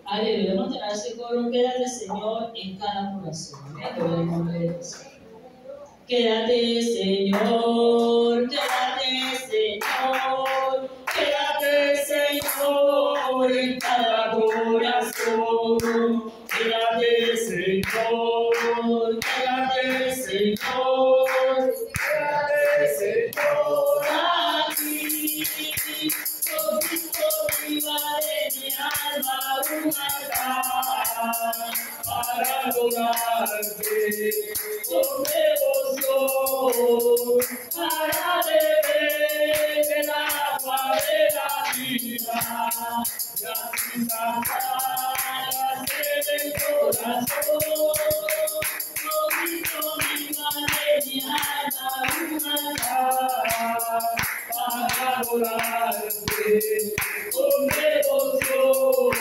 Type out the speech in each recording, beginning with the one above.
Aleluya. Vamos a tener ese coro. Quédate, Señor, en cada corazón. Gloria al nombre de Dios. Quédate, Señor. Quédate, Señor. Quédate, Señor, en cada corazón. Quédate, Señor. Quédate, Señor. Quédate, Señor, aquí. Todito viva de mi alma un altar para adorarte con devoción, para beber del agua de la vida y así sacar el corazón. Todito viva de mi alma un altar para adorarte con devoción,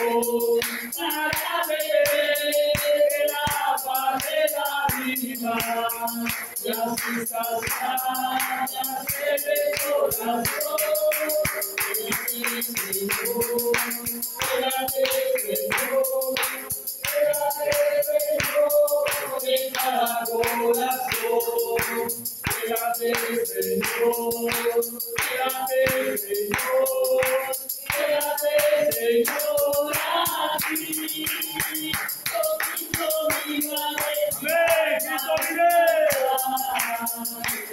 para beber el agua de la vida y así saciar el corazón. Quédate, Señor, quédate, Señor, quédate, Señor, en cada corazón. Quédate, Señor, quédate, Señor, quédate, Señor, aquí. Todito viva de mi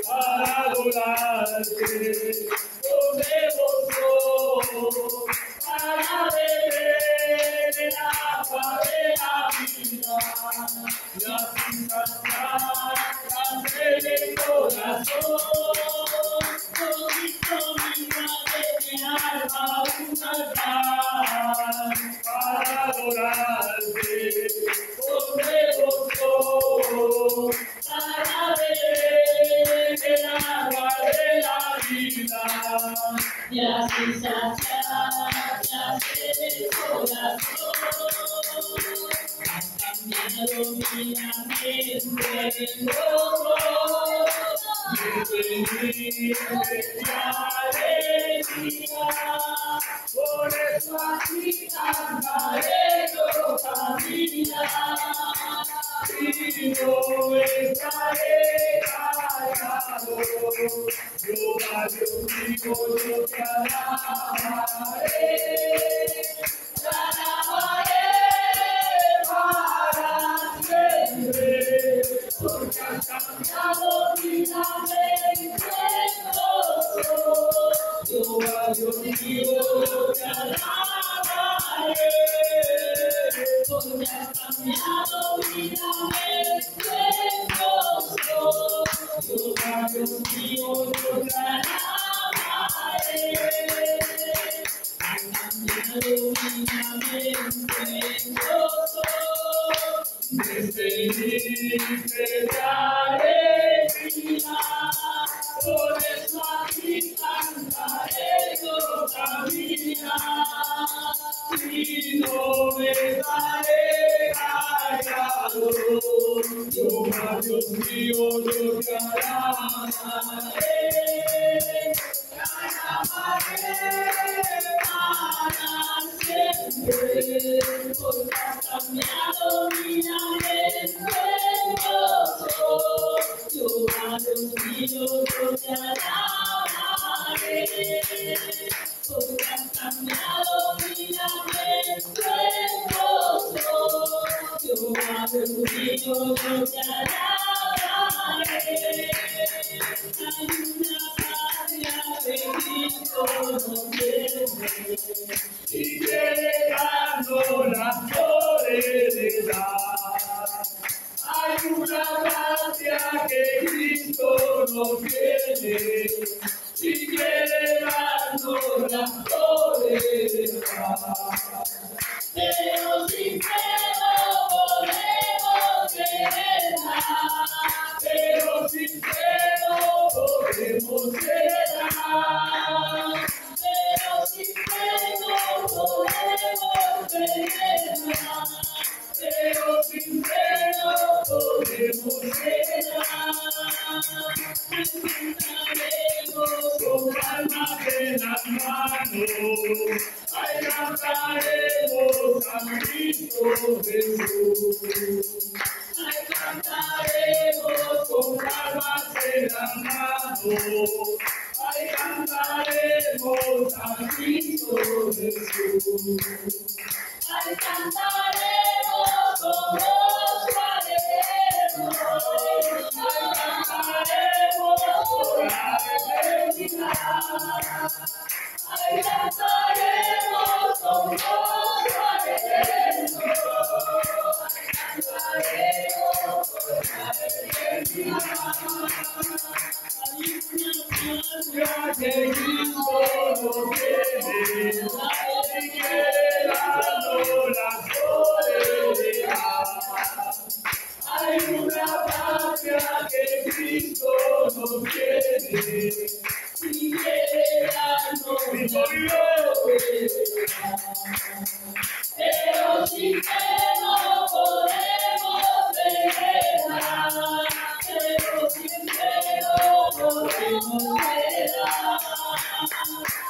para adorarte con devoción, para beber el agua de la vida y así saciar el corazón. Todito viva de mi alma un altar para adorarte con devoción, para beber el agua de la vida y así saciar el corazón. Has cambiado mi mente en todo, y mi alegría. Por eso aquí cantaré toda mi vida y no estaré callado. Jehová Dios mío, yo te alabaré, para siempre, porque has cambiado mi lamento en gozo. Jehová Dios mío, yo te alabaré, porque has cambiado mi lamento en gozo. Jehová Dios mío, yo te alabaré. Has cambiado mi lamento en gozo. Desde mi te alegría, por eso aquí cantaré toda mi vida y no me estaré callado. Jehová Dios mío, yo te alabaré para siempre, porque has cambiado mi lamento en gozo. Jehová Dios mío, yo te alabaré, porque has cambiado mi lamento en gozo. Jehová Dios mío, yo te alabaré. Hay una patria que Cristo nos tiene y quiere darnos la soledad. Hay una gracia que Cristo nos tiene y quiere darnos la soledad. Pero sin no podemos quererla, pero sin no podemos quererla, pero sin no podemos quererla, pero sin no podemos quererla. Cantaremos con palmas en las manos, ay, cantaremos San Cristo Jesús. Ay, cantaremos con palmas en las manos. Ay, cantaremos a Cristo Jesús. Ay, cantaremos con voz alegre. Ay, cantaremos por la eternidad. Ay, cantaremos con voz alegre. Ay, cantaremos por la eternidad. Ya que Cristo nos tiene, y que dando la soledad. Hay una patria que Cristo nos tiene, y que dando la soledad. Pero sin fe no podemos venerar, pero sin fe no podemos venerar,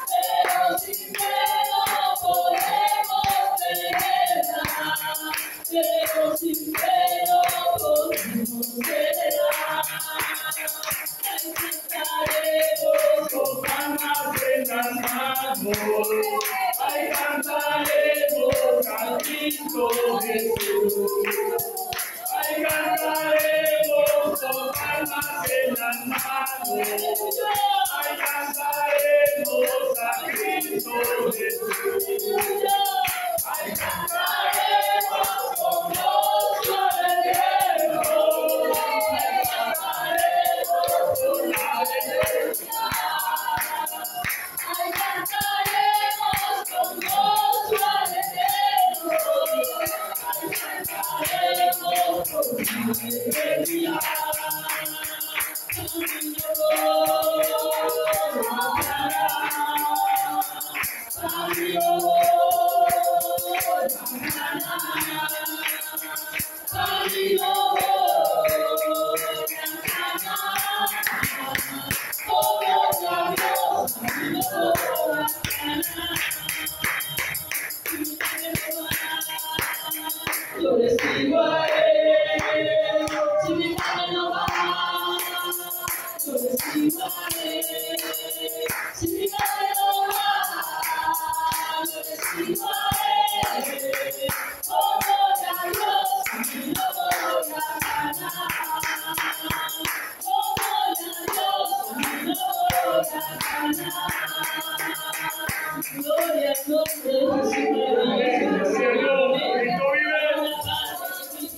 pero sin fe no podemos venerar, pero sin fe no podemos venerar. Cantaremos con palmas en las manos. Ay, cantaremos a Cristo Jesús. Ay, cantaremos con palmas en las manos. Ay, cantaremos a Cristo Jesús. Ay, cantaremos con voz alegre. Ay, cantaremos con la alegría. Ay, cantaremos con voz alegre. Ay, cantaremos con la alegría. Yo les digo a él, si mi padre no va, yo les digo a él, si mi padre no va, yo les digo a él, oh gloria a Dios, y no voy a ganar, oh gloria a Dios, y no voy a ganar, gloria al nombre de Jesús.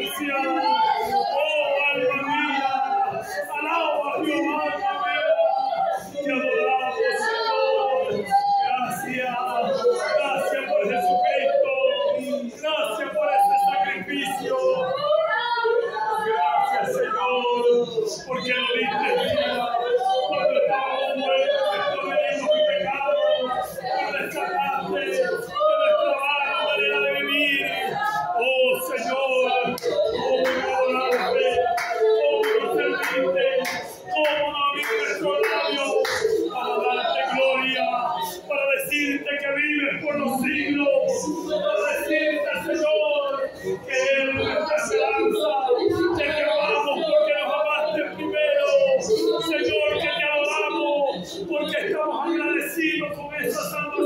presencia. Oh, alma mía, alaba a Jehová, alma mía. Te adoramos, Señor. Gracias por Jesucristo. Gracias por este sacrificio. Gracias, Señor, porque lo diste vida. Cuando estábamos muertos, venimos en pecado, tú rescataste de nuestra mala manera de vivir. Oh, Señor, cómo adorarte, cómo servirte, cómo abrir nuestros labios para darte gloria, para decirte que vives por los siglos, para decirte, Señor, que eres nuestra esperanza, que te amamos porque nos amaste primero, Señor, que te adoramos porque estamos agradecidos con esa salvación.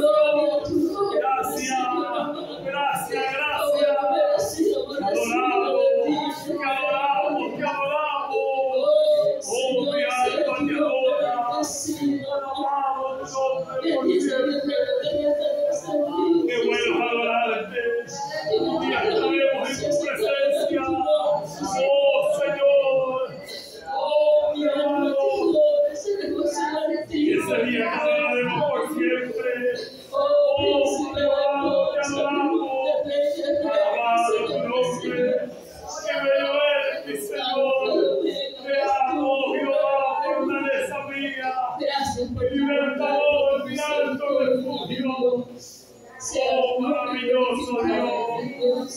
Gracias, gracias, gracias. Te adoramos, te adoramos, te adoramos. Oh, mi alma te adora. Alabamos tu nombre por siempre. Qué bueno adorarte. Un día estaremos en tu presencia. Oh, Señor. Oh, mi amado. Y ese día te adoraremos por siempre. Oh, mi amado, te adoramos. Alabado tu nombre. Qué bello eres, mi Señor. Te amo, Jehová, fortaleza mía. Libertador, mi alto refugio. Oh, maravilloso Dios.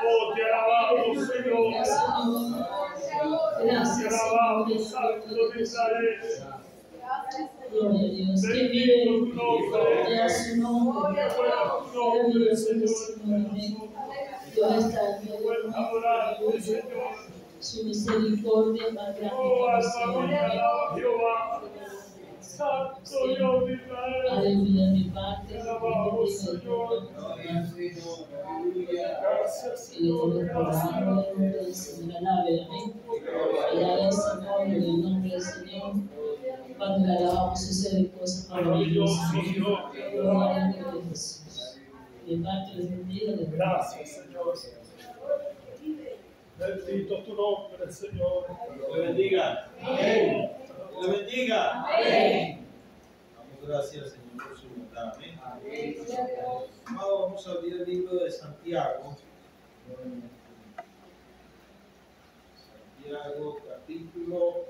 Oh, te alabamos, Señor. Te alabamos, Santo de Israel. Bendito tu nombre. Qué bueno tu nombre, Señor. Puedes adorarte, Señor. Su misericordia más grande. Oh, alma mía, alaba a Jehová. Santo Dios de Israel. Aleluya, mi Padre. Te alabamos, Señor. Gracias, Señor. Gracias. Señor, alabe, amén. Alabe al Señor en el nombre del Señor. Cuando le alabamos, sucede cosas maravillosas. Gloria a Jesús. Mi Padre, les bendiga. Gracias, Señor. Bendito tu nombre, Señor. Le bendiga. Amén. Le bendiga. Amén. Damos gracias, Señor, por su bondad. Amén. Amado, vamos a abrir el libro de Santiago. Santiago, capítulo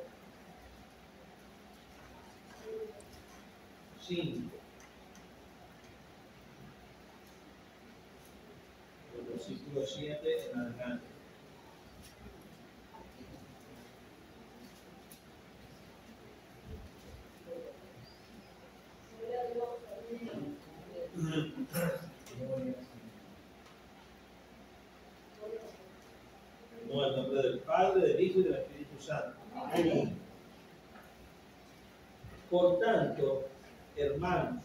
5. Versículo 7 en adelante. En el nombre del Padre, del Hijo y del Espíritu Santo. Amén. Por tanto, hermanos,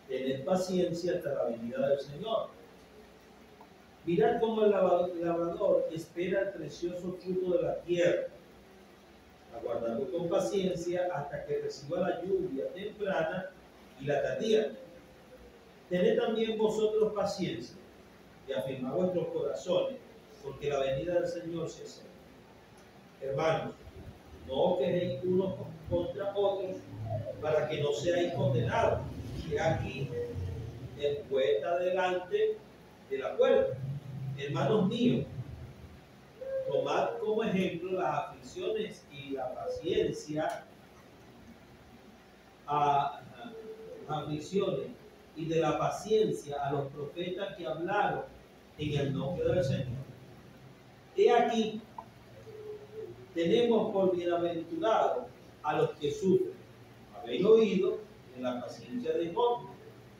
tened paciencia hasta la venida del Señor. Mirad cómo el labrador espera el precioso fruto de la tierra, aguardando con paciencia hasta que reciba la lluvia temprana y la tardía. Tened también vosotros paciencia y afirmad vuestros corazones, porque la venida del Señor se acerca. Hermanos, no os quejéis unos contra otros para que no seáis condenados. Y aquí el poeta delante de la puerta. Hermanos míos, tomad como ejemplo las aflicciones y la paciencia aflicciones y de la paciencia a los profetas que hablaron en el nombre del Señor. He aquí, tenemos por bienaventurados a los que sufren. Habéis oído en la paciencia de Job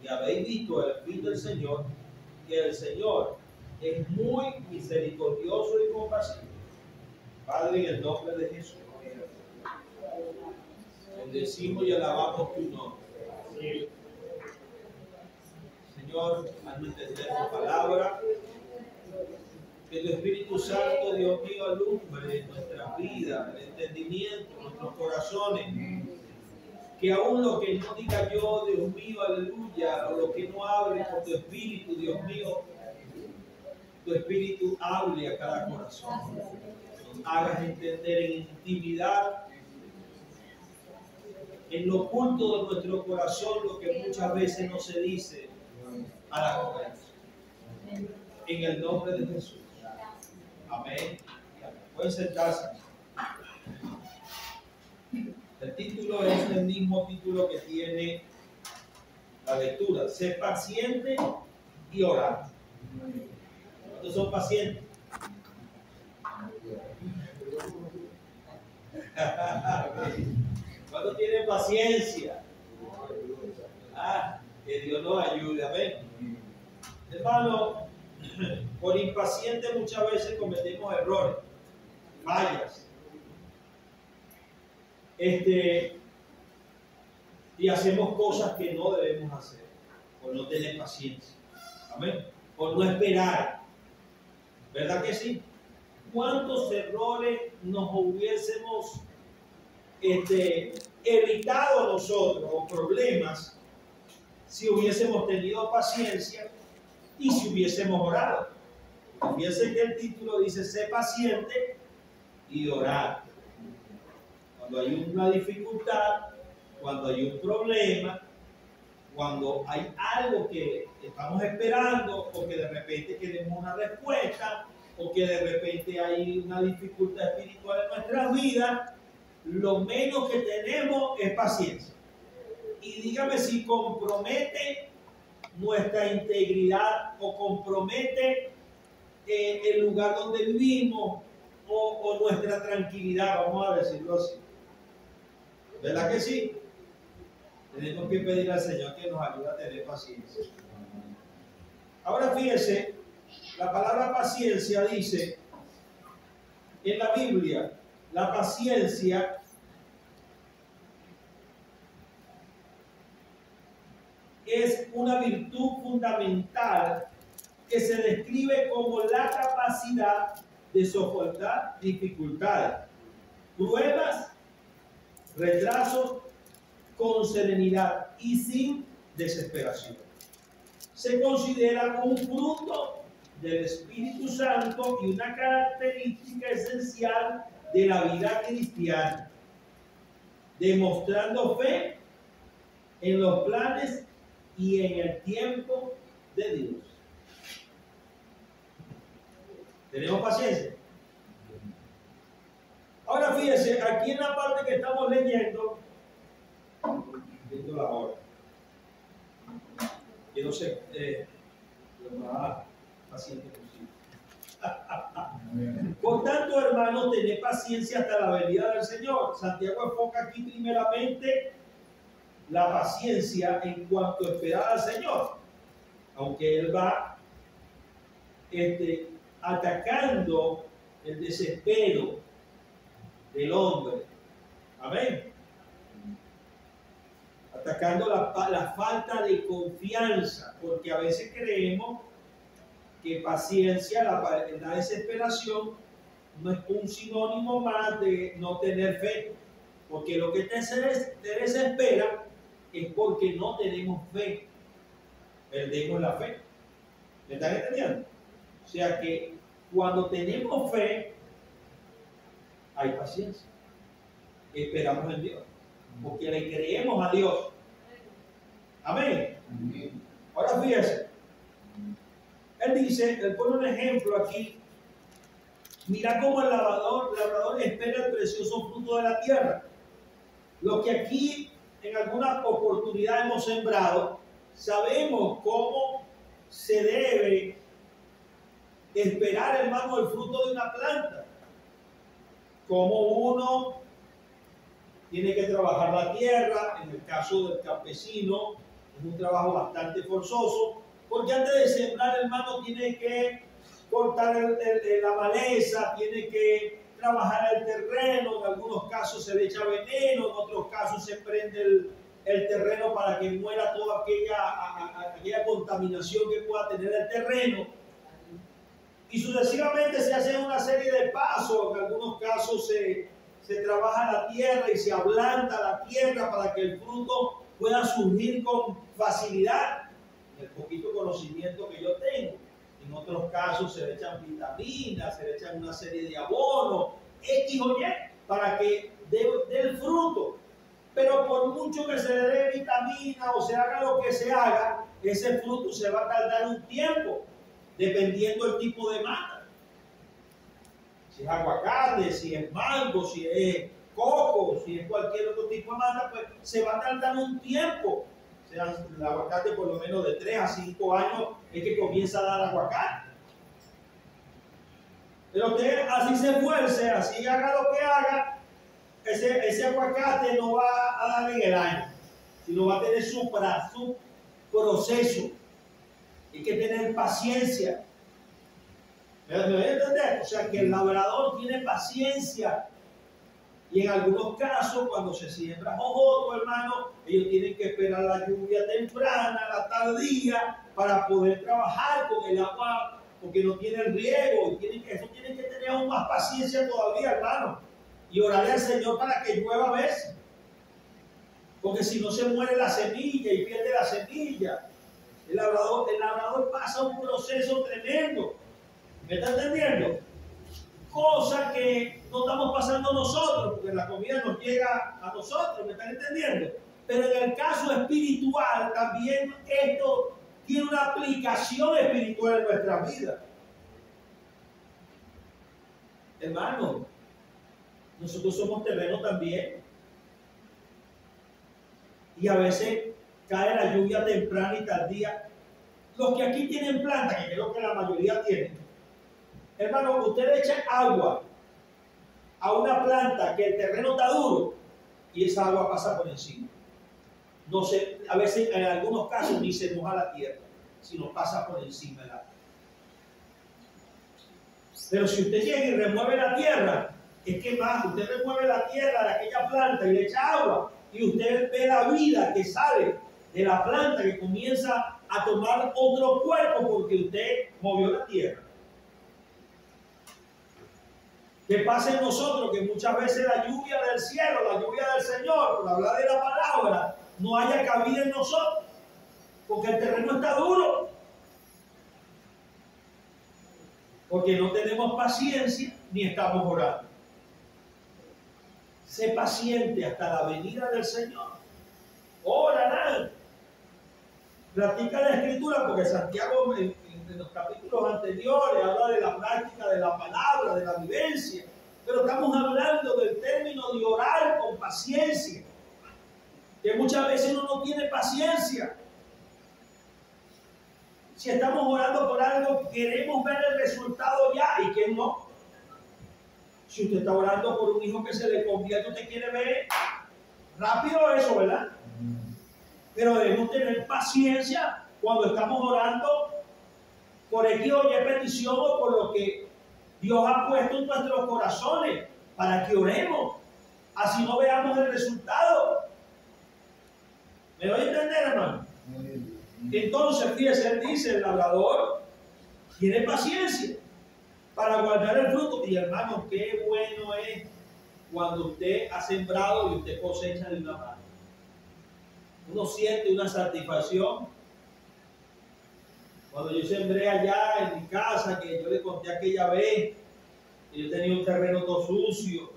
y habéis visto el fin del Señor, que el Señor es muy misericordioso y compasivo. Padre, en el nombre de Jesús, bendecimos y alabamos tu nombre. Señor, hazme entender tu palabra. Que el Espíritu Santo, Dios mío, alumbre nuestra vida, el entendimiento, nuestros corazones. Que aún lo que no diga yo, Dios mío, aleluya, o lo que no hable por tu Espíritu, Dios mío, tu espíritu hable a cada corazón. Nos hagas entender en intimidad, en lo oculto de nuestro corazón, lo que muchas veces no se dice a la conversación. En el nombre de Jesús. Amén. Pueden sentarse. El título es el mismo título que tiene la lectura. Ser paciente y orar. ¿Cuántos son pacientes? ¿Cuántos tienen paciencia? Que Dios nos ayude. Amén. Hermano, por impaciente muchas veces cometemos errores, fallas. Y hacemos cosas que no debemos hacer, por no tener paciencia. Amén. Por no esperar. ¿Verdad que sí? ¿Cuántos errores nos hubiésemos evitado nosotros, o problemas, si hubiésemos tenido paciencia y si hubiésemos orado? Fíjense que el título dice: sé paciente y orar. Cuando hay una dificultad, cuando hay un problema, cuando hay algo que estamos esperando, o que de repente queremos una respuesta, o que de repente hay una dificultad espiritual en nuestras vidas, lo menos que tenemos es paciencia. Y dígame si compromete nuestra integridad, o compromete el lugar donde vivimos, o nuestra tranquilidad, vamos a decirlo así. ¿Verdad que sí? Tenemos que pedir al Señor que nos ayude a tener paciencia. Ahora fíjese, la palabra paciencia dice en la Biblia, la paciencia es una virtud fundamental que se describe como la capacidad de soportar dificultades, pruebas, retrasos con serenidad y sin desesperación. Se considera un fruto del Espíritu Santo y una característica esencial de la vida cristiana, demostrando fe en los planes y en el tiempo de Dios. ¿Tenemos paciencia? Ahora fíjense, aquí en la parte que estamos leyendo, viendo la hora, quiero ser lo más paciente posible. Por tanto, hermanos, tened paciencia hasta la venida del Señor. Santiago enfoca aquí primeramente la paciencia en cuanto a esperar al Señor, aunque él va atacando el desespero del hombre. Amén. Atacando la falta de confianza, porque a veces creemos que paciencia, la desesperación, no es un sinónimo más de no tener fe, porque lo que te desespera es porque no tenemos fe, perdemos la fe. ¿Me están entendiendo? O sea que cuando tenemos fe, hay paciencia, esperamos en Dios, porque le creemos a Dios. Amén. Ahora fíjense, él pone un ejemplo aquí. Mira cómo el labrador espera el precioso fruto de la tierra. Lo que aquí en alguna oportunidad hemos sembrado, sabemos cómo se debe esperar, hermano, el fruto de una planta. Como uno tiene que trabajar la tierra, en el caso del campesino, es un trabajo bastante forzoso, porque antes de sembrar, hermano, tiene que cortar la maleza, tiene que trabajar el terreno, en algunos casos se le echa veneno, en otros casos se prende el terreno para que muera toda aquella contaminación que pueda tener el terreno. Y sucesivamente se hace una serie de pasos, en algunos casos se trabaja la tierra y se ablanda la tierra para que el fruto pueda surgir con facilidad. El poquito conocimiento que yo tengo, en otros casos se le echan vitaminas, se le echan una serie de abonos, X o Y, para que dé el fruto. Pero por mucho que se le dé vitamina o se haga lo que se haga, ese fruto se va a tardar un tiempo, dependiendo del tipo de mata. Si es aguacate, si es mango, si es coco, si es cualquier otro tipo de mata, pues se va a tardar un tiempo. O sea, el aguacate por lo menos de 3 a 5 años es que comienza a dar aguacate. Pero usted así se esfuerce, así haga lo que haga, ese aguacate no va a dar en el año, sino va a tener su proceso. Hay que tener paciencia. ¿Me voy a entender? O sea, que el labrador tiene paciencia. Y en algunos casos, cuando se siembra jojoto, hermano, ellos tienen que esperar la lluvia temprana, la tardía, para poder trabajar con el agua, porque no tienen riego. Eso tienen que tener aún más paciencia todavía, hermano. Y orarle al Señor para que llueva a veces. Porque si no se muere la semilla y pierde la semilla. El labrador pasa un proceso tremendo. ¿Me está entendiendo? Cosa que no estamos pasando nosotros, porque la comida nos llega a nosotros, ¿me están entendiendo? Pero en el caso espiritual también esto tiene una aplicación espiritual en nuestra vida. Hermano, nosotros somos terreno también. Y a veces cae la lluvia temprana y tardía. Los que aquí tienen planta, que creo que la mayoría tienen, hermano, usted le echa agua a una planta que el terreno está duro y esa agua pasa por encima. No sé, a veces en algunos casos ni se moja la tierra, sino pasa por encima del agua. Pero si usted llega y remueve la tierra, es que más, usted remueve la tierra de aquella planta y le echa agua y usted ve la vida que sale de la planta, que comienza a tomar otro cuerpo porque usted movió la tierra. ¿Qué pasa en nosotros? Que muchas veces la lluvia del cielo, la lluvia del Señor, por hablar de la palabra, no haya cabida en nosotros, porque el terreno está duro, porque no tenemos paciencia ni estamos orando. Sé paciente hasta la venida del Señor. Ora, practica la Escritura, porque Santiago en los capítulos anteriores habla de la práctica de la palabra, de la vivencia, pero estamos hablando del término de orar con paciencia, que muchas veces uno no tiene paciencia. Si estamos orando por algo, queremos ver el resultado ya, ¿y quién no? Si usted está orando por un hijo que se le convierte, usted quiere ver rápido eso, ¿verdad? Pero debemos tener paciencia cuando estamos orando por X o Y petición o por lo que Dios ha puesto en nuestros corazones para que oremos. Así no veamos el resultado. ¿Me doy a entender, hermano? Entonces, fíjese, él dice, el labrador tiene paciencia para guardar el fruto. Y hermano, qué bueno es cuando usted ha sembrado y usted cosecha de una mano. Uno siente una satisfacción. Cuando yo sembré allá en mi casa, que yo le conté aquella vez, que yo tenía un terreno todo sucio,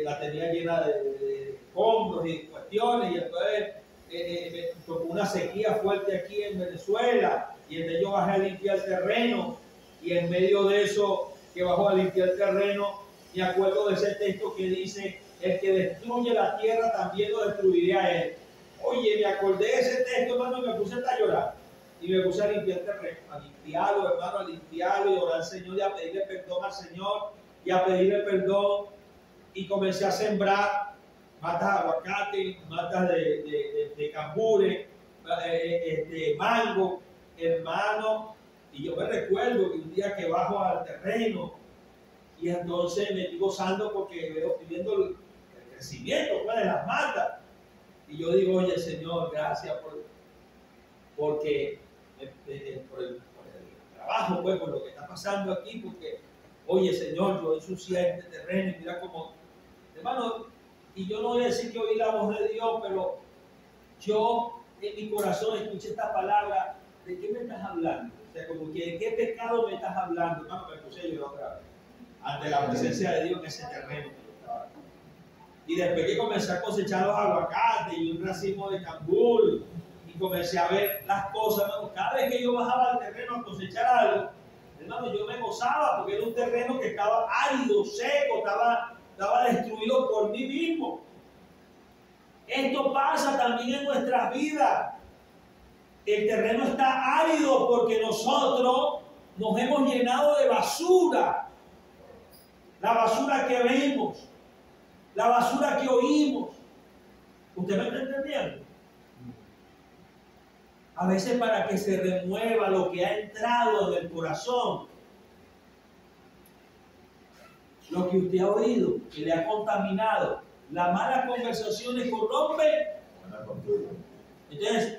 la tenía llena de escombros y cuestiones, y entonces me tocó una sequía fuerte aquí en Venezuela, y entonces yo bajé a limpiar el terreno, y en medio de eso que bajó a limpiar el terreno, me acuerdo de ese texto que dice, el que destruye la tierra también lo destruiré a él. Oye, me acordé de ese texto, hermano, y me puse a llorar. Y me puse a limpiar el terreno, a limpiarlo, hermano, a limpiarlo y orar al Señor y a pedirle perdón al Señor y a pedirle perdón. Y comencé a sembrar matas de aguacate, matas de cambure, mango, hermano. Y yo me recuerdo que un día que bajo al terreno y entonces me estoy gozando porque veo viendo el crecimiento de las matas. Y yo digo, oye, Señor, gracias por el trabajo, pues, por lo que está pasando aquí, porque, oye, Señor, yo ensucié este terreno y mira cómo, hermano, y yo no voy a decir que oí la voz de Dios, pero yo en mi corazón escuché esta palabra. ¿De qué me estás hablando? O sea, como que, ¿de qué pecado me estás hablando? Hermano, me puse yo otra vez. Ante la presencia de Dios en ese terreno que yo estaba. Y después que comencé a cosechar los aguacates y un racimo de cambur, y comencé a ver las cosas, hermano, cada vez que yo bajaba al terreno a cosechar algo, hermano, yo me gozaba porque era un terreno que estaba árido, seco, estaba destruido por mí mismo. Esto pasa también en nuestras vidas. El terreno está árido porque nosotros nos hemos llenado de basura. La basura que vemos, la basura que oímos. ¿Usted me está entendiendo? A veces para que se remueva lo que ha entrado en el corazón, lo que usted ha oído, que le ha contaminado, las malas conversaciones corrompen. Entonces,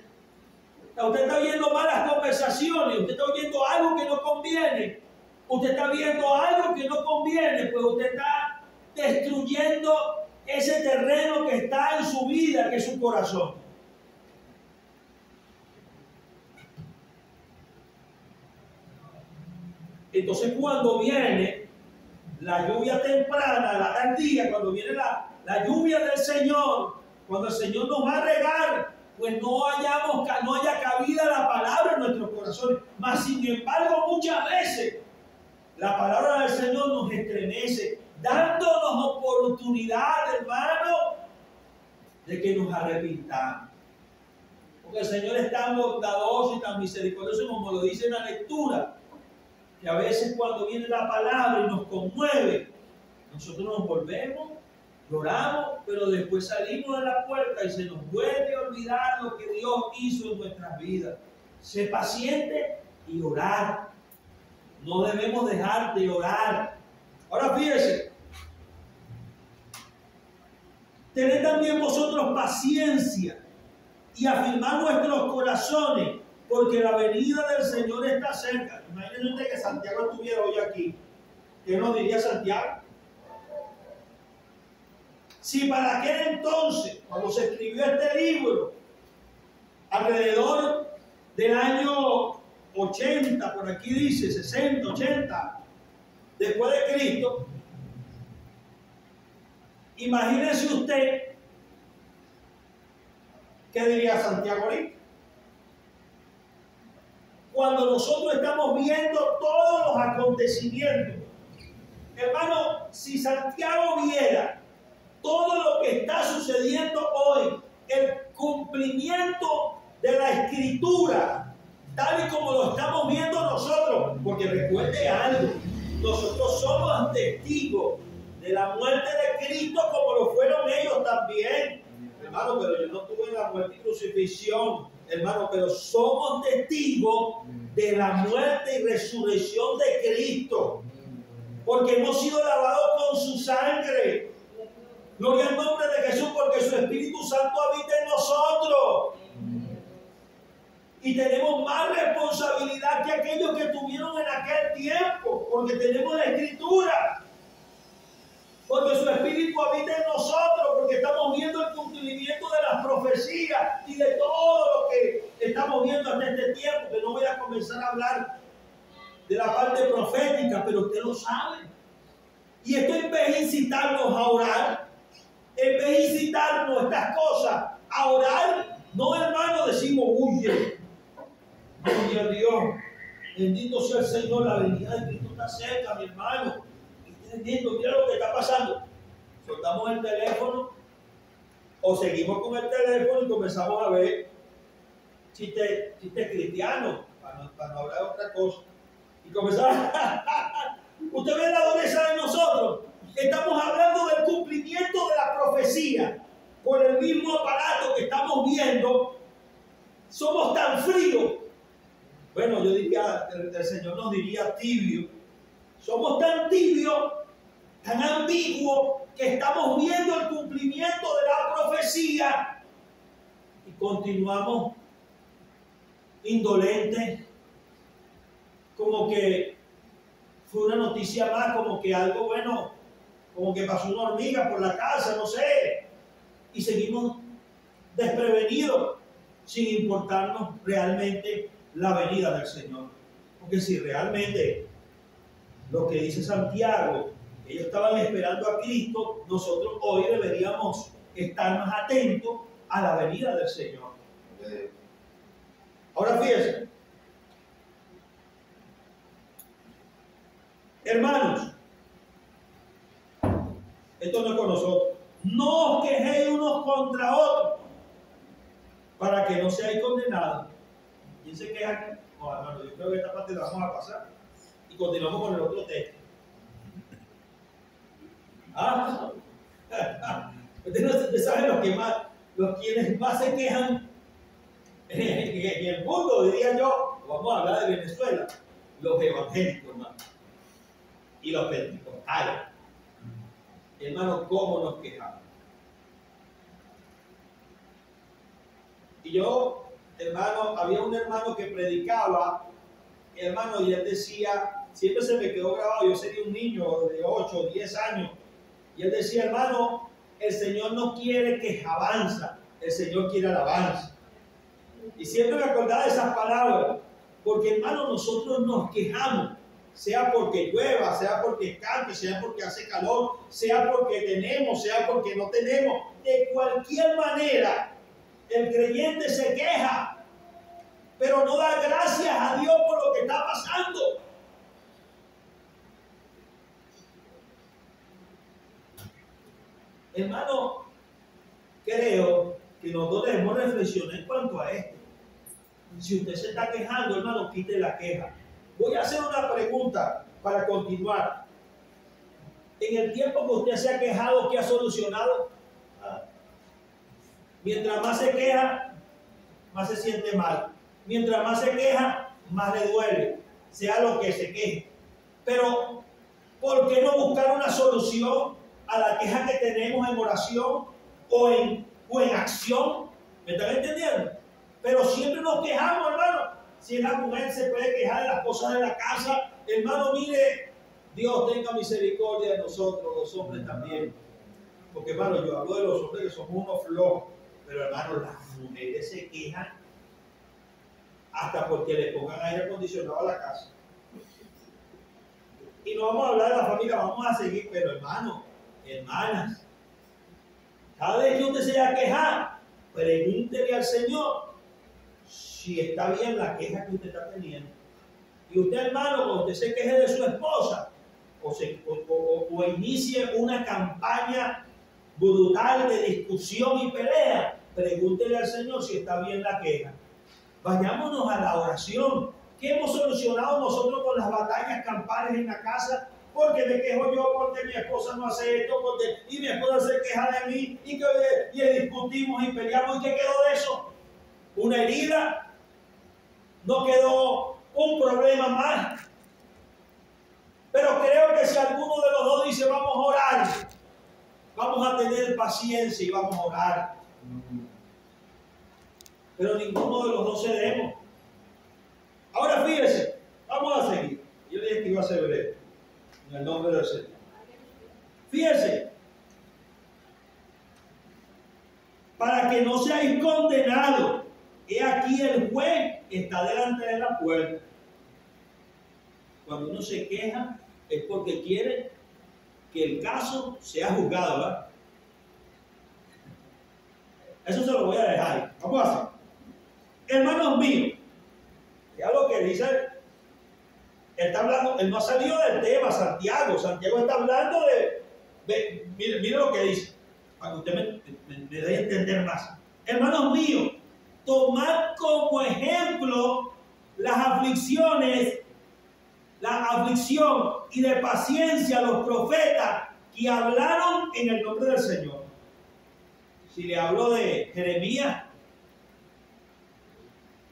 usted está oyendo malas conversaciones, usted está oyendo algo que no conviene, usted está viendo algo que no conviene, pues usted está destruyendo ese terreno que está en su vida, que es su corazón. Entonces, cuando viene la lluvia temprana, la tardía, cuando viene la lluvia del Señor, cuando el Señor nos va a regar, pues no haya cabida la palabra en nuestros corazones. Mas, sin embargo, muchas veces la palabra del Señor nos estremece, dándonos oportunidad, hermano, de que nos arrepintamos. Porque el Señor es tan bondadoso y tan misericordioso, como lo dice en la lectura, que a veces cuando viene la palabra y nos conmueve, nosotros nos volvemos, lloramos, pero después salimos de la puerta y se nos vuelve a olvidar lo que Dios hizo en nuestras vidas. Sé paciente y orar. No debemos dejar de orar. Ahora fíjense, tened también vosotros paciencia y afirmar nuestros corazones, porque la venida del Señor está cerca. Imagínense usted que Santiago estuviera hoy aquí. ¿Qué nos diría Santiago? Si para aquel entonces, cuando se escribió este libro, alrededor del año 80, por aquí dice, 60, 80, después de Cristo, imagínese usted, ¿qué diría Santiago ahorita? Cuando nosotros estamos viendo todos los acontecimientos. Hermano, si Santiago viera todo lo que está sucediendo hoy, el cumplimiento de la Escritura, tal y como lo estamos viendo nosotros, porque recuerde algo, nosotros somos testigos de la muerte de Cristo como lo fueron ellos también. Hermano, pero yo no tuve la muerte y crucifixión, hermano, pero somos testigos de la muerte y resurrección de Cristo, porque hemos sido lavados con su sangre. Gloria al nombre de Jesús, porque su Espíritu Santo habita en nosotros. Y tenemos más responsabilidad que aquellos que tuvieron en aquel tiempo, porque tenemos la Escritura. Porque su Espíritu habita en nosotros, porque estamos viendo el cumplimiento de las profecías y de todo lo que estamos viendo hasta este tiempo, que no voy a comenzar a hablar de la parte profética, pero usted lo sabe. Y esto en vez de incitarnos a orar, en vez de incitarnos estas cosas a orar, no, hermano, decimos huye. Gloria a Dios. Bendito sea el Señor, la venida de Cristo está cerca, mi hermano. Mira lo que está pasando. Soltamos el teléfono o seguimos con el teléfono y comenzamos a ver chistes cristianos, para no hablar de otra cosa. Y comenzamos. Usted ve la dureza de nosotros. Estamos hablando del cumplimiento de la profecía. Por el mismo aparato que estamos viendo, somos tan fríos. Bueno, yo diría, el Señor nos diría tibio. Somos tan tibios, tan ambiguos, que estamos viendo el cumplimiento de la profecía y continuamos indolentes, como que fue una noticia más, como que algo bueno, como que pasó una hormiga por la casa, no sé, y seguimos desprevenidos sin importarnos realmente la venida del Señor. Porque si realmente lo que dice Santiago, ellos estaban esperando a Cristo, nosotros hoy deberíamos estar más atentos a la venida del Señor. Ahora fíjense, hermanos, esto no es con nosotros. No os quejéis unos contra otros para que no seáis condenados. ¿Quién se queja aquí? No, hermano, yo creo que esta parte la vamos a pasar y continuamos con el otro texto. Ustedes saben quienes más se quejan en el mundo, diría yo. Vamos a hablar de Venezuela, los evangélicos, hermano, y los pentecostales. Hermano, ¿cómo nos quejamos? Y yo, hermano, había un hermano que predicaba, hermano, y él decía, siempre se me quedó grabado, yo sería un niño de 8 o 10 años, y él decía, hermano, el Señor no quiere quejabanza, el Señor quiere alabanza. Y siempre me acordaba de esas palabras, porque hermano, nosotros nos quejamos, sea porque llueva, sea porque cante, sea porque hace calor, sea porque tenemos, sea porque no tenemos. De cualquier manera, el creyente se queja, pero no da gracias a Dios por lo que está pasando. Hermano, creo que nosotros debemos reflexionar en cuanto a esto. Si usted se está quejando, hermano, quite la queja. Voy a hacer una pregunta para continuar. En el tiempo que usted se ha quejado, ¿qué ha solucionado? Mientras más se queja, más se siente mal. Mientras más se queja, más le duele, sea lo que se queje. Pero, ¿por qué no buscar una solución a la queja que tenemos en oración o en acción? ¿Me están entendiendo? Pero siempre nos quejamos, hermano. Si la mujer se puede quejar de las cosas de la casa, hermano, mire, Dios tenga misericordia de nosotros, los hombres también. Porque, hermano, yo hablo de los hombres que somos unos flojos, pero, hermano, las mujeres se quejan hasta porque le pongan aire acondicionado a la casa. Y no vamos a hablar de la familia, vamos a seguir, pero, hermano, hermanas, cada vez que usted se vaya a quejar, pregúntele al Señor si está bien la queja que usted está teniendo. Y usted, hermano, cuando usted se queje de su esposa o inicie una campaña brutal de discusión y pelea, pregúntele al Señor si está bien la queja. Vayámonos a la oración. ¿Qué hemos solucionado nosotros con las batallas campales en la casa? Porque me quejo yo, porque mi esposa no hace esto, y mi esposa se queja de mí, y discutimos y peleamos. ¿Y qué quedó de eso? ¿Una herida? ¿No quedó un problema más? Pero creo que si alguno de los dos dice vamos a orar, vamos a tener paciencia y vamos a orar. Pero ninguno de los dos cedemos. Ahora fíjese, vamos a seguir. Yo dije que iba a ser breve, en el nombre del Señor. Fíjese, para que no seáis condenados, he aquí el juez está delante de la puerta. Cuando uno se queja es porque quiere que el caso sea juzgado, ¿verdad? Eso se lo voy a dejar. Vamos a hacer. Hermanos míos, ya lo que dice, él está hablando, él no ha salido del tema, Santiago está hablando mire lo que dice, para que usted me dé a entender más. Hermanos míos, tomad como ejemplo la aflicción y de paciencia los profetas que hablaron en el nombre del Señor. Si le hablo de Jeremías,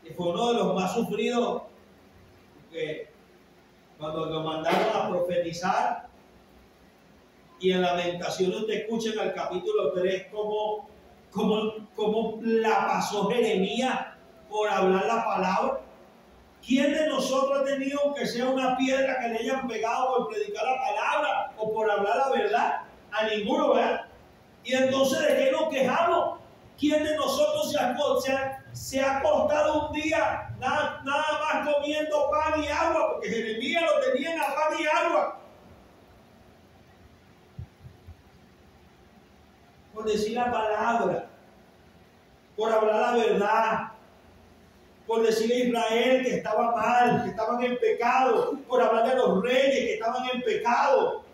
que fue uno de los más sufridos, que cuando lo mandaron a profetizar, y en Lamentaciones usted escucha en el capítulo 3 cómo la pasó Jeremías por hablar la palabra. ¿Quién de nosotros ha tenido que sea una piedra que le hayan pegado por predicar la palabra o por hablar la verdad? A ninguno, ¿verdad? Y entonces, ¿de qué nos quejamos? ¿Quién de nosotros se ha acostado un día nada más comiendo pan y agua? Porque Jeremías lo tenían a pan y agua. Por decir la palabra, por hablar la verdad, por decirle a Israel que estaba mal, que estaban en pecado, por hablar de los reyes que estaban en pecado.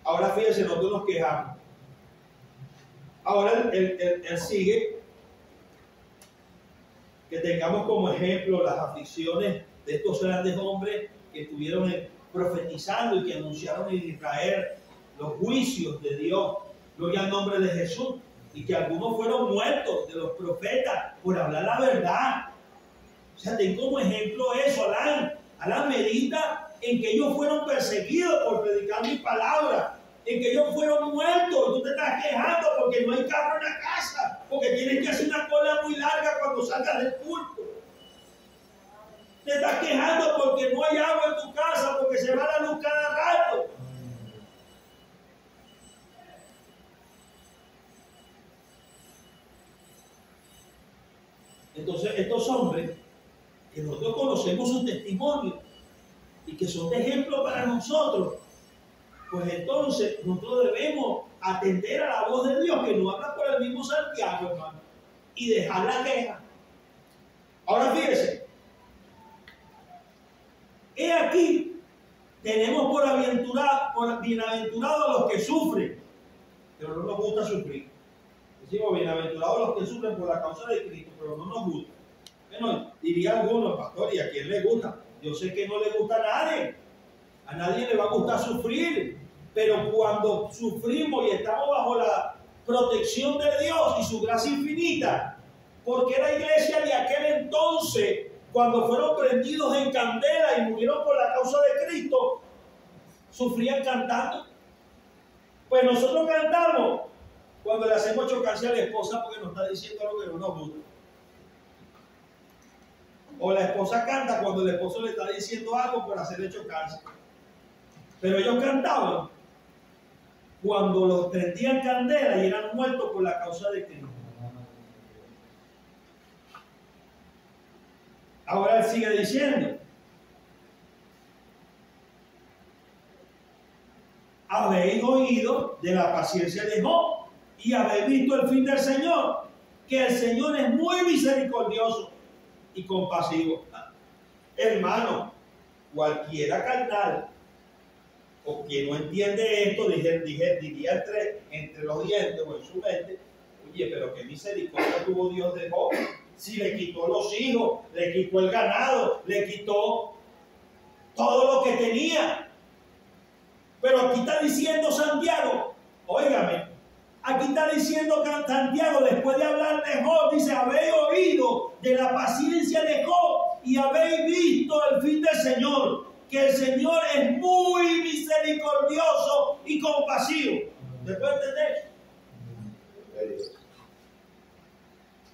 Ahora fíjense, nosotros nos quejamos. Ahora él sigue que tengamos como ejemplo las aflicciones de estos grandes hombres que estuvieron profetizando y que anunciaron en Israel los juicios de Dios. Gloria al nombre de Jesús. Y que algunos fueron muertos de los profetas por hablar la verdad. O sea, ten como ejemplo eso, Alán medita en que ellos fueron perseguidos por predicar mi palabra, en que ellos fueron muertos. Y tú te estás quejando porque no hay carro en la casa, porque tienes que hacer una cola muy larga cuando salgas del culto. Te estás quejando porque no hay agua en tu casa, porque se va la luz cada rato. Entonces, estos hombres, que nosotros conocemos su testimonio y que son de ejemplo para nosotros, pues entonces nosotros debemos atender a la voz de Dios que nos habla por el mismo Santiago, hermano, y dejar la queja. Ahora fíjense, he aquí, tenemos por bienaventurados a los que sufren, pero no nos gusta sufrir. Decimos, bienaventurados los que sufren por la causa de Cristo, pero no nos gusta. Bueno, diría algunos, pastor, ¿y a quién le gusta? Yo sé que no le gusta a nadie le va a gustar sufrir, pero cuando sufrimos y estamos bajo la protección de Dios y su gracia infinita, porque la iglesia de aquel entonces, cuando fueron prendidos en candela y murieron por la causa de Cristo, sufrían cantando. Pues nosotros cantamos cuando le hacemos chocarse a la esposa porque nos está diciendo algo que no nos gusta. O la esposa canta cuando el esposo le está diciendo algo por hacerle chocarse. Pero ellos cantaban cuando los prendían candela y eran muertos por la causa de Cristo. Ahora él sigue diciendo: habéis oído de la paciencia de Job y habéis visto el fin del Señor, que el Señor es muy misericordioso y compasivo. Hermano, cualquiera carnal o quien no entiende esto, diría entre los dientes o en su mente: oye, pero qué misericordia tuvo Dios de Job. Si le quitó los hijos, le quitó el ganado, le quitó todo lo que tenía. Pero aquí está diciendo Santiago, óigame, aquí está diciendo Santiago, después de hablar de Job, dice: habéis oído de la paciencia de Job y habéis visto el fin del Señor, que el Señor es muy misericordioso y compasivo. ¿Se puede entender?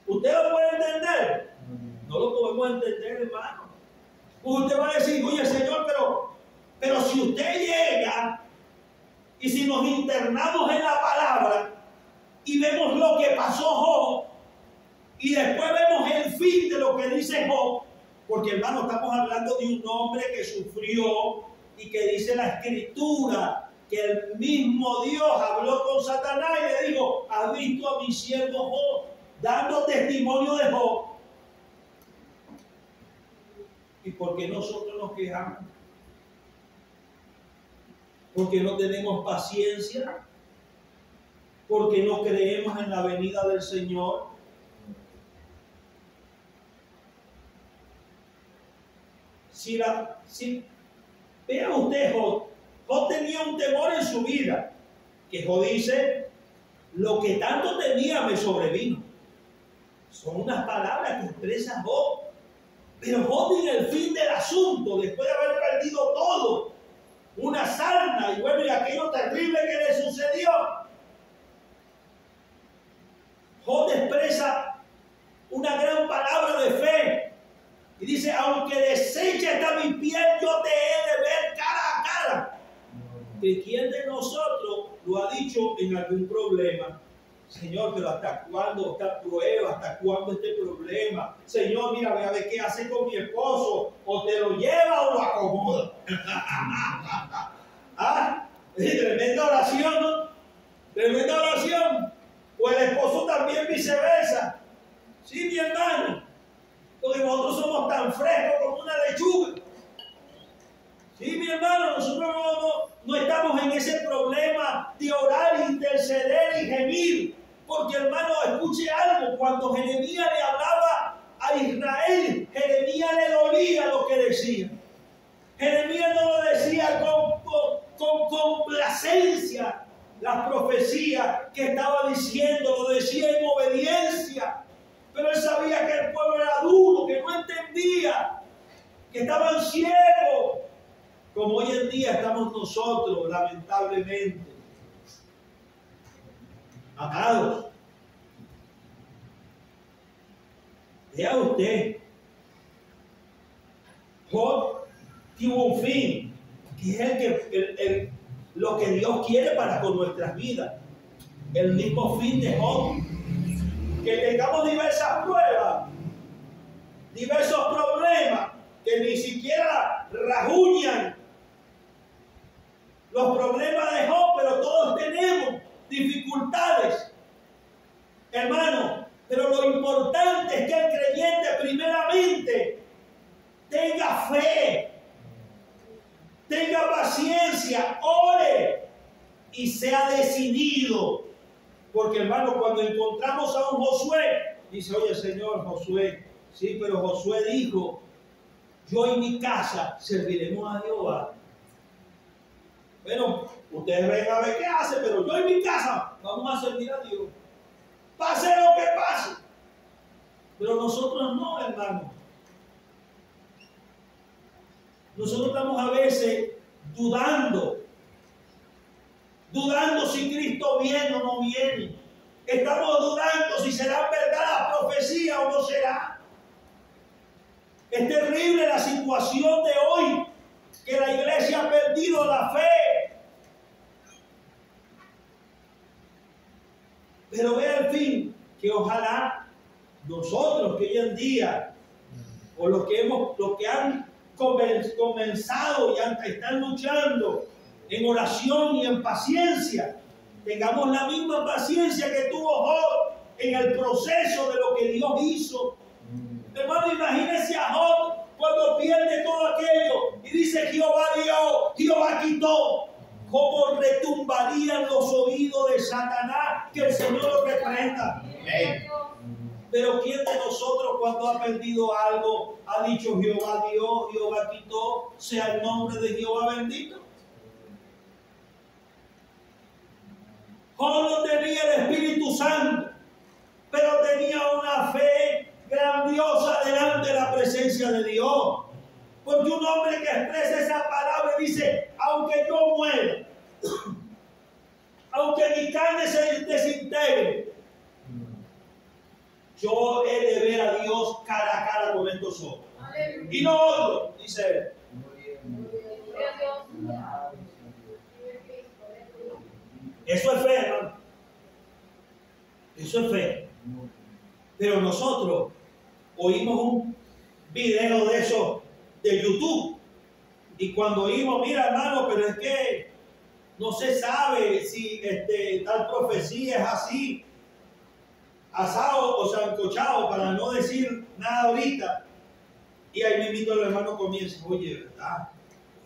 ¿Usted lo puede entender? No lo podemos entender, hermano. Usted va a decir: oye, Señor, pero si usted llega y si nos internamos en la palabra y vemos lo que pasó Job y después vemos el fin de lo que dice Job, porque, hermano, estamos hablando de un hombre que sufrió y que dice la Escritura que el mismo Dios habló con Satanás y le dijo: ¿has visto a mi siervo Job? Dando testimonio de Job. ¿Y por qué nosotros nos quejamos? Porque no tenemos paciencia, porque no creemos en la venida del Señor. Vea usted, Job tenía un temor en su vida, que Job dice: lo que tanto temía me sobrevino. Son unas palabras que expresa Job. Pero Job, en el fin del asunto, después de haber perdido todo, una sarna y bueno, y aquello terrible que le sucedió, Job expresa una gran palabra de fe y dice: aunque deseche hasta mi piel, yo te he de ver cara a cara. ¿Que quién de nosotros tú has dicho en algún problema, Señor, pero ¿hasta cuándo esta prueba? ¿Hasta cuándo este problema? Señor, mira, ve a ver qué hace con mi esposo. O te lo lleva o lo acomoda. ¿Ah? Tremenda oración, ¿no? Tremenda oración. O el esposo también viceversa. Sí, mi hermano. Porque nosotros somos tan frescos como una lechuga. Sí, mi hermano, nosotros no estamos en ese problema de orar, interceder y gemir. Porque, hermano, escuche algo. Cuando Jeremías le hablaba a Israel, Jeremías le dolía lo que decía. Jeremías no lo decía con complacencia. La profecía que estaba diciendo, lo decía en obediencia. Pero él sabía que el pueblo era duro, que no entendía, que estaban ciegos. Como hoy en día estamos nosotros, lamentablemente. Amados, vea usted, Job tuvo un fin, que es lo que Dios quiere para con nuestras vidas. El mismo fin de Job. Que tengamos diversas pruebas, diversos problemas, que ni siquiera rajuñan los problemas de Job, pero todos tenemos dificultades, hermano. Pero lo importante es que el creyente primeramente tenga fe, tenga paciencia, ore y sea decidido. Porque, hermano, cuando encontramos a un Josué, dice, oye, Señor, Josué, sí, pero Josué dijo, yo y mi casa serviremos a Jehová. Bueno, ustedes ven a ver qué hace, pero yo y mi casa vamos a servir a Dios. Pase lo que pase. Pero nosotros no, hermano. Nosotros estamos a veces dudando si Cristo viene o no viene. Estamos dudando si será verdad la profecía o no será. Es terrible la situación de hoy, que la iglesia ha perdido la fe. Pero ve al fin que ojalá nosotros que hoy en día, o los que han comenzado y están luchando en oración y en paciencia, tengamos la misma paciencia que tuvo Job en el proceso de lo que Dios hizo. Hermano, imagínese a Job cuando pierde todo aquello y dice Jehová dio, Jehová quitó. ¿Cómo retumbarían los oídos de Satanás? Que el Señor lo reprenda. Pero ¿quién de nosotros cuando ha perdido algo ha dicho Jehová dio, Jehová quitó, sea el nombre de Jehová bendito? Job no tenía el Espíritu Santo, pero tenía una fe grandiosa delante de la presencia de Dios. Porque un hombre que expresa esa palabra dice, aunque yo muera, aunque mi carne se desintegre, yo he de ver a Dios cara a cara con estos ojos. Y no otro, dice él. Eso es fe, hermano. Eso es fe. Pero nosotros oímos un video de eso de YouTube. Y cuando oímos, mira, hermano, pero es que no se sabe si tal profecía es así, asado o sancochado, para no decir nada ahorita. Y ahí mismo el hermano comienza, oye, ¿verdad?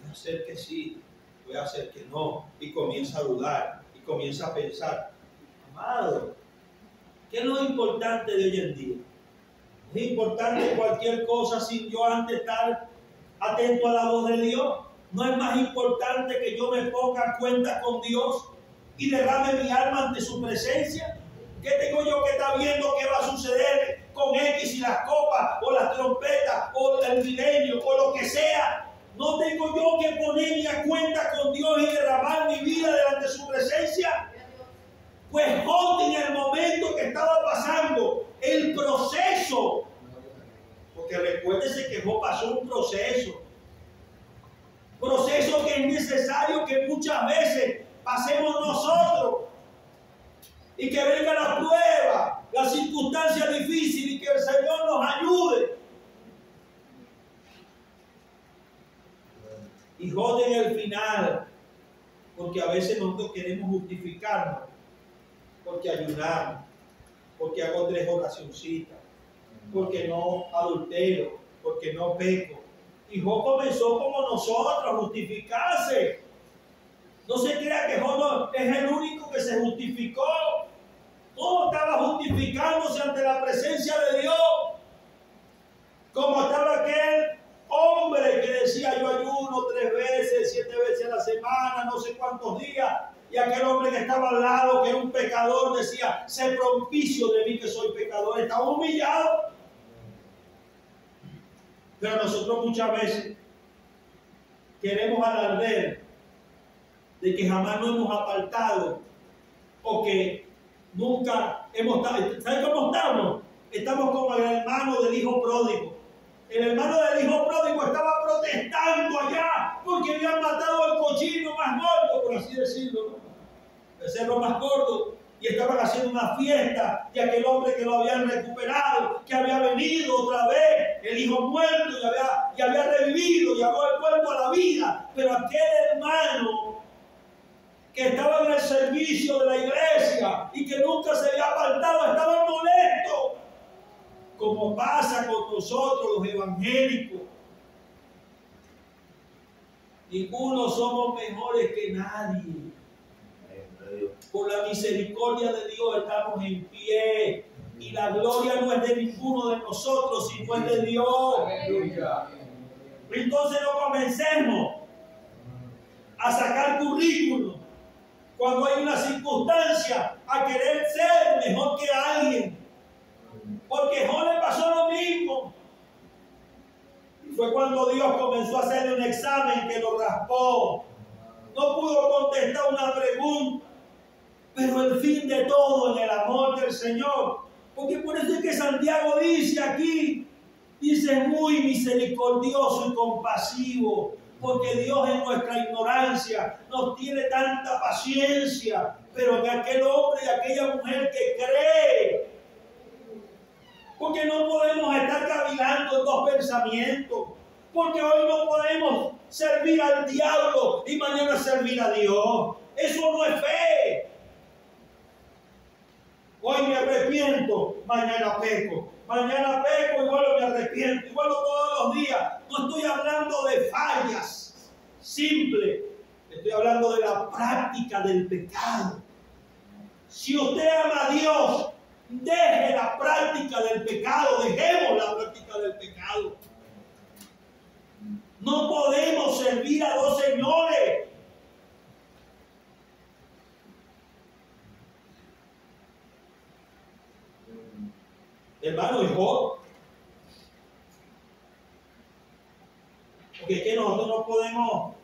Voy a hacer que sí, voy a hacer que no. Y comienza a dudar, y comienza a pensar, amado, ¿qué es lo importante de hoy en día? Es importante cualquier cosa sin yo antes estar atento a la voz de Dios. No es más importante que yo me ponga a cuenta con Dios y derrame mi alma ante su presencia. ¿Qué tengo yo que estar viendo qué va a suceder con X y las copas o las trompetas o el milenio o lo que sea? No tengo yo que ponerme a cuenta con Dios y derramar mi vida delante de su presencia. Pues Job, en el momento que estaba pasando el proceso, porque recuérdese que Job pasó un proceso que es necesario que muchas veces pasemos nosotros y que venga la prueba, la circunstancia difícil y que el Señor nos ayude. Y joden el final, porque a veces nosotros queremos justificarnos, porque ayunamos, porque hago 3 oracioncitas, porque no adultero, porque no peco. Y Job comenzó como nosotros a justificarse. No se crea que Job es el único que se justificó. Todo estaba justificándose ante la presencia de Dios. Como estaba aquel hombre que decía: yo ayuno 3 veces, 7 veces a la semana, no sé cuántos días. Y aquel hombre que estaba al lado, que era un pecador, decía: sé propicio de mí que soy pecador. Estaba humillado. Pero nosotros muchas veces queremos alardear de que jamás nos hemos apartado o que nunca hemos estado. ¿Saben cómo estamos? Estamos como el hermano del hijo pródigo. El hermano del hijo pródigo estaba protestando allá porque habían matado al cochino más gordo, por así decirlo, ¿no? El cerdo más gordo. Y estaban haciendo una fiesta de aquel hombre que lo habían recuperado, que había venido otra vez, el hijo muerto, y había revivido, y había vuelto a la vida. Pero aquel hermano que estaba en el servicio de la iglesia y que nunca se había apartado, estaba molesto. Como pasa con nosotros los evangélicos. Ninguno somos mejores que nadie. Por la misericordia de Dios estamos en pie. Y la gloria no es de ninguno de nosotros, sino es de Dios. Entonces no comencemos a sacar currículum cuando hay una circunstancia a querer ser mejor que alguien. Porque a Job le pasó lo mismo. Y fue cuando Dios comenzó a hacerle un examen que lo raspó. No pudo contestar una pregunta. Pero el fin de todo en el amor del Señor. Porque por eso es que Santiago dice aquí, dice: muy misericordioso y compasivo. Porque Dios en nuestra ignorancia nos tiene tanta paciencia. Pero en aquel hombre y aquella mujer que cree. Porque no podemos estar cavilando en 2 pensamientos. Porque hoy no podemos servir al diablo y mañana servir a Dios. Eso no es fe. Hoy me arrepiento, mañana peco. Mañana peco y vuelvo me arrepiento. Y vuelvo todos los días. No estoy hablando de fallas simples. Estoy hablando de la práctica del pecado. Si usted ama a Dios, deje la práctica del pecado. Dejemos la práctica del pecado. No podemos servir a 2 señores. Hermano, y Job. Porque es que nosotros no podemos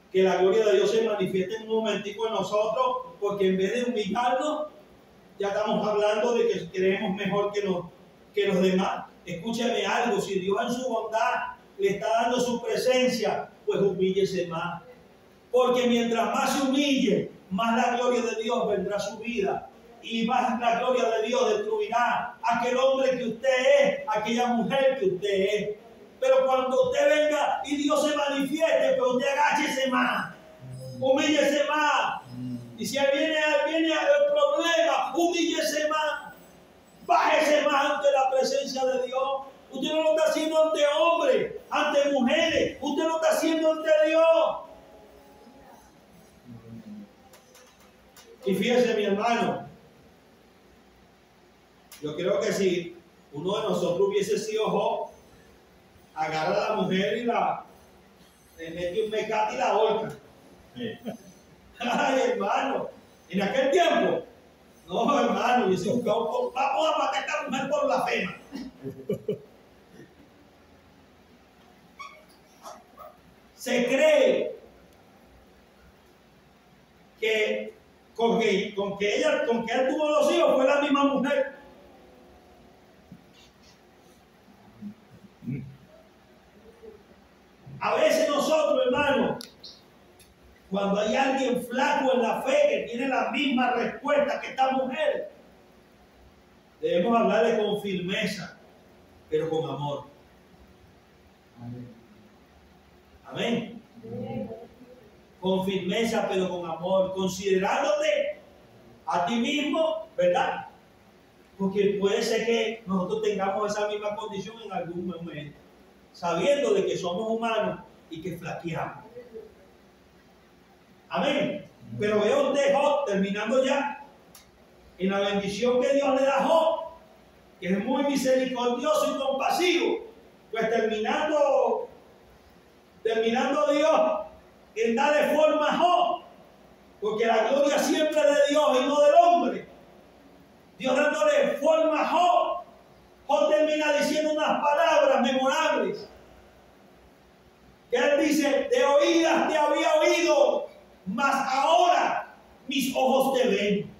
que la gloria de Dios se manifieste en un momentico en nosotros, porque en vez de humillarnos, ya estamos hablando de que creemos mejor que los demás. Escúcheme algo: si Dios en su bondad le está dando su presencia, pues humíllese más. Porque mientras más se humille, más la gloria de Dios vendrá a su vida. Y más la gloria de Dios destruirá a aquel hombre que usted es, aquella mujer que usted es. Pero cuando usted venga y Dios se manifieste, pues usted agáchese más, humíllese más. Y si viene el problema, humíllese más, bájese más ante la presencia de Dios. Usted no lo está haciendo ante hombres, ante mujeres, usted lo está haciendo ante Dios. Y fíjese, mi hermano, yo creo que si uno de nosotros hubiese sido Job, agarra a la mujer y le mete un mecate y la ahorca. Ay, hermano, en aquel tiempo, no, hermano, hubiese buscado, vamos a matar a esta mujer por blasfema. Se cree que con que él tuvo 2 hijos fue la misma mujer. A veces nosotros, hermanos, Cuando hay alguien flaco en la fe que tiene la misma respuesta que esta mujer, debemos hablarle con firmeza, pero con amor. Amén. Con firmeza, pero con amor, considerándote a ti mismo, ¿verdad? Porque puede ser que nosotros tengamos esa misma condición en algún momento, sabiendo de que somos humanos y que flaqueamos. Amén. Pero veo usted, Job, terminando ya, en la bendición que Dios le da a Job, que es muy misericordioso y compasivo. Pues terminando Dios en darle forma a Job, porque la gloria siempre es de Dios y no del hombre. Dios dándole forma a Job. Job termina diciendo unas palabras memorables. Que él dice: de oídas te había oído, mas ahora mis ojos te ven.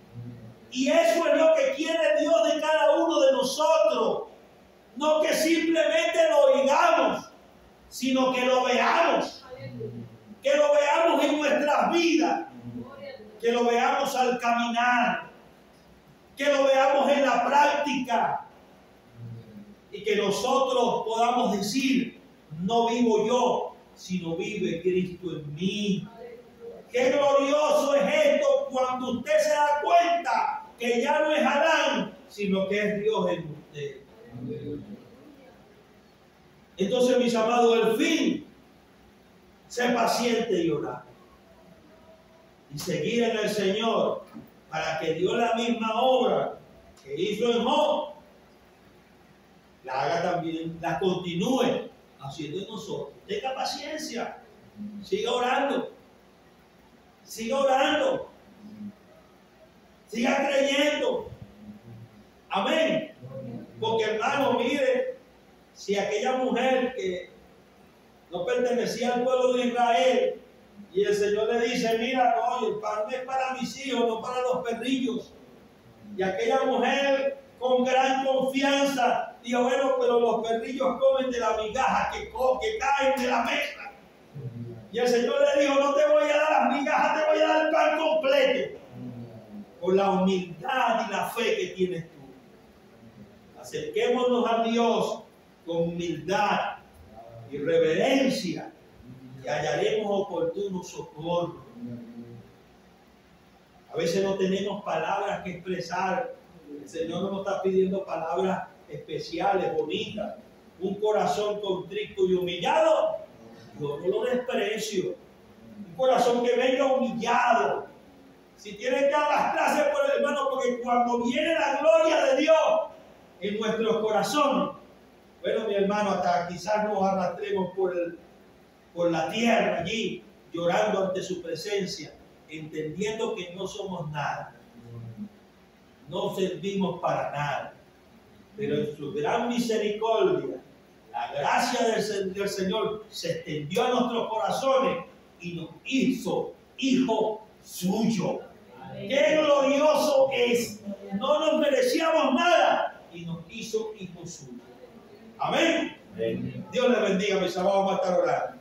Y eso es lo que quiere Dios de cada uno de nosotros. No que simplemente lo oigamos, sino que lo veamos. Que lo veamos en nuestras vidas. Que lo veamos al caminar. Que lo veamos en la práctica. Y que nosotros podamos decir: no vivo yo, sino vive Cristo en mí. Qué glorioso es esto cuando usted se da cuenta que ya no es Adán, sino que es Dios en usted. Entonces, mis amados, el fin, ser paciente y orar. Y seguir en el Señor para que Dios la misma obra que hizo en Job, la haga también, la continúe haciendo en nosotros. Tenga paciencia, siga orando. Siga orando. Siga creyendo. Amén. Porque, hermano, mire, si aquella mujer que no pertenecía al pueblo de Israel y el Señor le dice: mira, no, el pan es para mis hijos, no para los perrillos. Y aquella mujer con gran confianza dijo: bueno, pero los perrillos comen de la migaja que caen de la mesa. Y el Señor le dijo: no te voy a dar las migajas, te voy a dar el pan completo. Por la humildad y la fe que tienes tú. Acerquémonos a Dios con humildad y reverencia y hallaremos oportuno socorro. A veces no tenemos palabras que expresar. El Señor no nos está pidiendo palabras especiales, bonitas. Un corazón contrito y humillado, yo no lo desprecio. Un corazón que venga humillado. Si tiene que arrastrarse por el hermano, porque cuando viene la gloria de Dios en nuestros corazones, bueno, mi hermano, hasta quizás nos arrastremos por la tierra allí, llorando ante su presencia, entendiendo que no somos nada. No servimos para nada. Pero en su gran misericordia, la gracia del Señor se extendió a nuestros corazones y nos hizo hijo suyo. ¡Qué glorioso es! No nos merecíamos nada y nos hizo hijo suyo. Amén. Dios les bendiga, mis amados, vamos a estar orando.